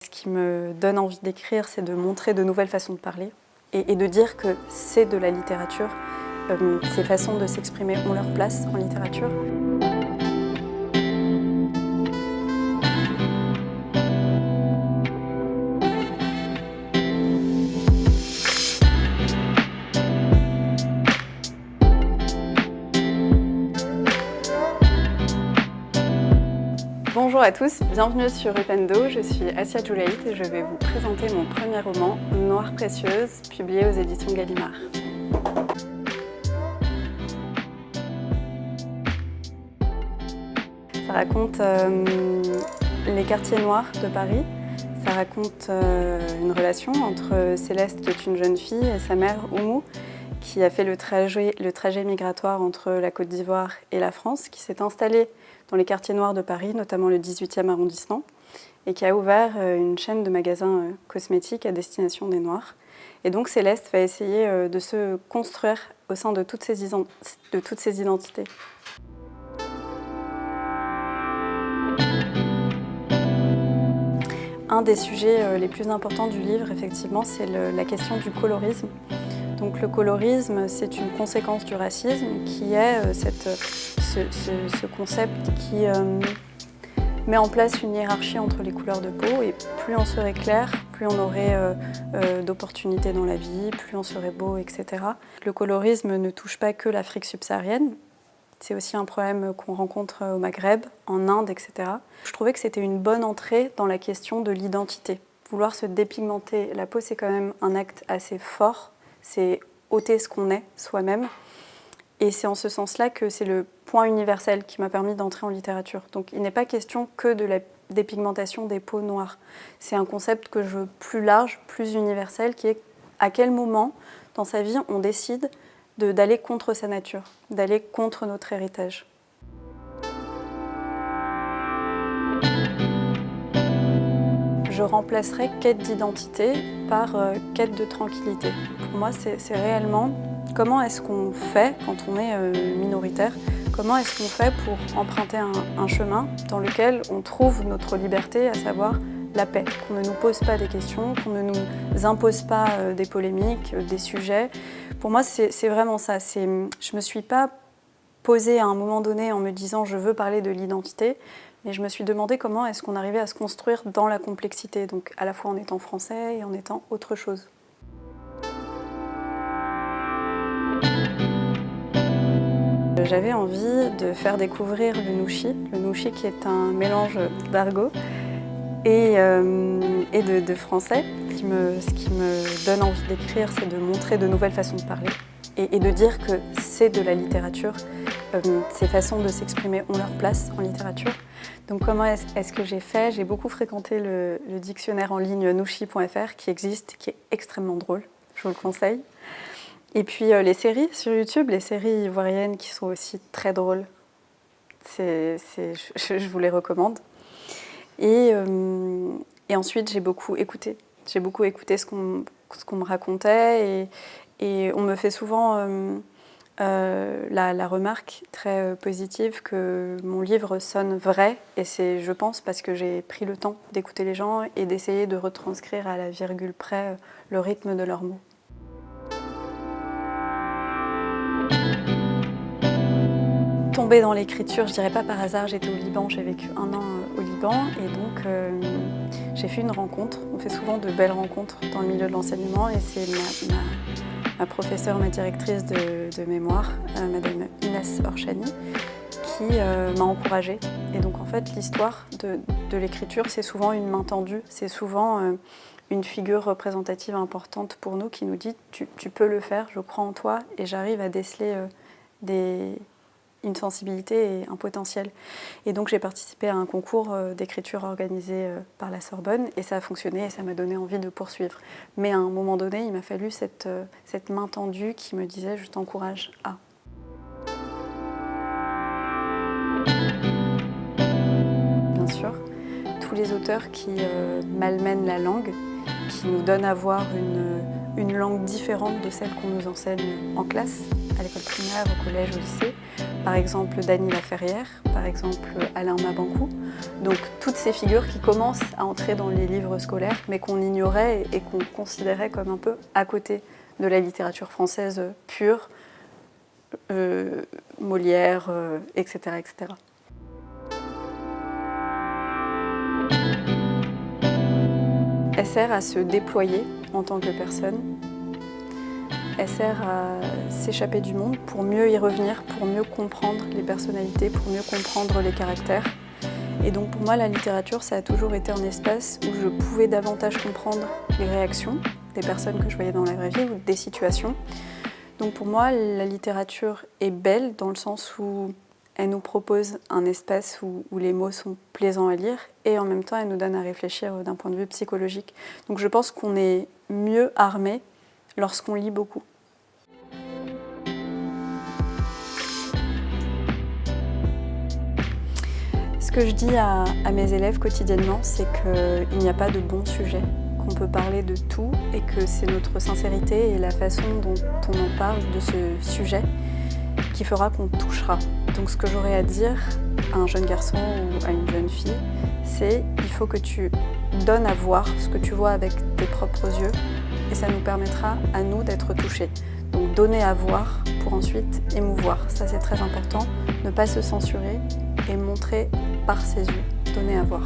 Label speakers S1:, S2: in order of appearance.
S1: Ce qui me donne envie d'écrire, c'est de montrer de nouvelles façons de parler et de dire que c'est de la littérature. Ces façons de s'exprimer ont leur place en littérature. Bonjour à tous, bienvenue sur Upendo, je suis Assia Joulaït et je vais vous présenter mon premier roman, Noire précieuse, publié aux éditions Gallimard. Ça raconte les quartiers noirs de Paris. Ça raconte une relation entre Céleste, qui est une jeune fille, et sa mère, Oumou, qui a fait le trajet migratoire entre la Côte d'Ivoire et la France, qui s'est installée dans les quartiers noirs de Paris, notamment le 18e arrondissement, et qui a ouvert une chaîne de magasins cosmétiques à destination des Noirs. Et donc Céleste va essayer de se construire au sein de toutes ces identités. Un des sujets les plus importants du livre, effectivement, c'est la question du colorisme. Donc le colorisme, c'est une conséquence du racisme qui est ce concept qui met en place une hiérarchie entre les couleurs de peau, et plus on serait clair, plus on aurait d'opportunités dans la vie, plus on serait beau, etc. Le colorisme ne touche pas que l'Afrique subsaharienne, c'est aussi un problème qu'on rencontre au Maghreb, en Inde, etc. Je trouvais que c'était une bonne entrée dans la question de l'identité. Vouloir se dépigmenter la peau, c'est quand même un acte assez fort, c'est ôter ce qu'on est soi-même. Et c'est en ce sens-là que c'est le point universel qui m'a permis d'entrer en littérature. Donc il n'est pas question que de la dépigmentation des peaux noires. C'est un concept que je veux plus large, plus universel, qui est à quel moment dans sa vie on décide d'aller contre sa nature, d'aller contre notre héritage. Je remplacerai quête d'identité par quête de tranquillité. Pour moi, c'est réellement comment est-ce qu'on fait quand on est minoritaire, comment est-ce qu'on fait pour emprunter un chemin dans lequel on trouve notre liberté, à savoir la paix, qu'on ne nous pose pas des questions, qu'on ne nous impose pas des polémiques, des sujets. Pour moi, c'est vraiment ça. Je ne me suis pas posée à un moment donné en me disant « je veux parler de l'identité », mais je me suis demandé comment est-ce qu'on arrivait à se construire dans la complexité, donc à la fois en étant français et en étant autre chose. J'avais envie de faire découvrir le nouchi qui est un mélange d'argot et de français. Ce qui me donne envie d'écrire, c'est de montrer de nouvelles façons de parler et de dire que c'est de la littérature. Ces façons de s'exprimer ont leur place en littérature. Donc comment est-ce que j'ai fait? J'ai beaucoup fréquenté le dictionnaire en ligne nouchi.fr qui existe, qui est extrêmement drôle, je vous le conseille. Et puis les séries sur YouTube, les séries ivoiriennes qui sont aussi très drôles, je vous les recommande. Et ensuite j'ai beaucoup écouté ce qu'on me racontait et on me fait souvent la remarque très positive que mon livre sonne vrai, et c'est, je pense, parce que j'ai pris le temps d'écouter les gens et d'essayer de retranscrire à la virgule près le rythme de leurs mots. Tombée dans l'écriture, je dirais pas par hasard, j'étais au Liban, j'ai vécu 1 an au Liban et donc j'ai fait une rencontre. On fait souvent de belles rencontres dans le milieu de l'enseignement et c'est ma professeure, ma directrice de mémoire, Madame Inès Orchani, qui m'a encouragée. Et donc en fait l'histoire de l'écriture, c'est souvent une main tendue, c'est souvent une figure représentative importante pour nous qui nous dit tu peux le faire, je crois en toi, et j'arrive à déceler une sensibilité et un potentiel. Et donc j'ai participé à un concours d'écriture organisé par la Sorbonne et ça a fonctionné et ça m'a donné envie de poursuivre. Mais à un moment donné, il m'a fallu cette main tendue qui me disait « je t'encourage à ». Bien sûr, tous les auteurs qui malmènent la langue, qui nous donnent à voir une langue différente de celle qu'on nous enseigne en classe, à l'école primaire, au collège, au lycée. Par exemple, Dany Laferrière, par exemple, Alain Mabanckou. Donc toutes ces figures qui commencent à entrer dans les livres scolaires, mais qu'on ignorait et qu'on considérait comme un peu à côté de la littérature française pure, Molière, etc., etc. Elle sert à se déployer en tant que personne. Elle sert à s'échapper du monde pour mieux y revenir, pour mieux comprendre les personnalités, pour mieux comprendre les caractères. Et donc pour moi, la littérature, ça a toujours été un espace où je pouvais davantage comprendre les réactions des personnes que je voyais dans la vraie vie ou des situations. Donc pour moi, la littérature est belle dans le sens où elle nous propose un espace où les mots sont plaisants à lire et en même temps, elle nous donne à réfléchir d'un point de vue psychologique. Donc je pense qu'on est mieux armé lorsqu'on lit beaucoup. Ce que je dis à mes élèves quotidiennement, c'est qu'il n'y a pas de bon sujet, qu'on peut parler de tout et que c'est notre sincérité et la façon dont on en parle de ce sujet qui fera qu'on touchera. Donc ce que j'aurais à dire à un jeune garçon ou à une jeune fille, c'est il faut que tu donnes à voir ce que tu vois avec tes propres yeux et ça nous permettra à nous d'être touchés. Donc donner à voir pour ensuite émouvoir, ça c'est très important, ne pas se censurer et montrer par ses yeux, donner à voir.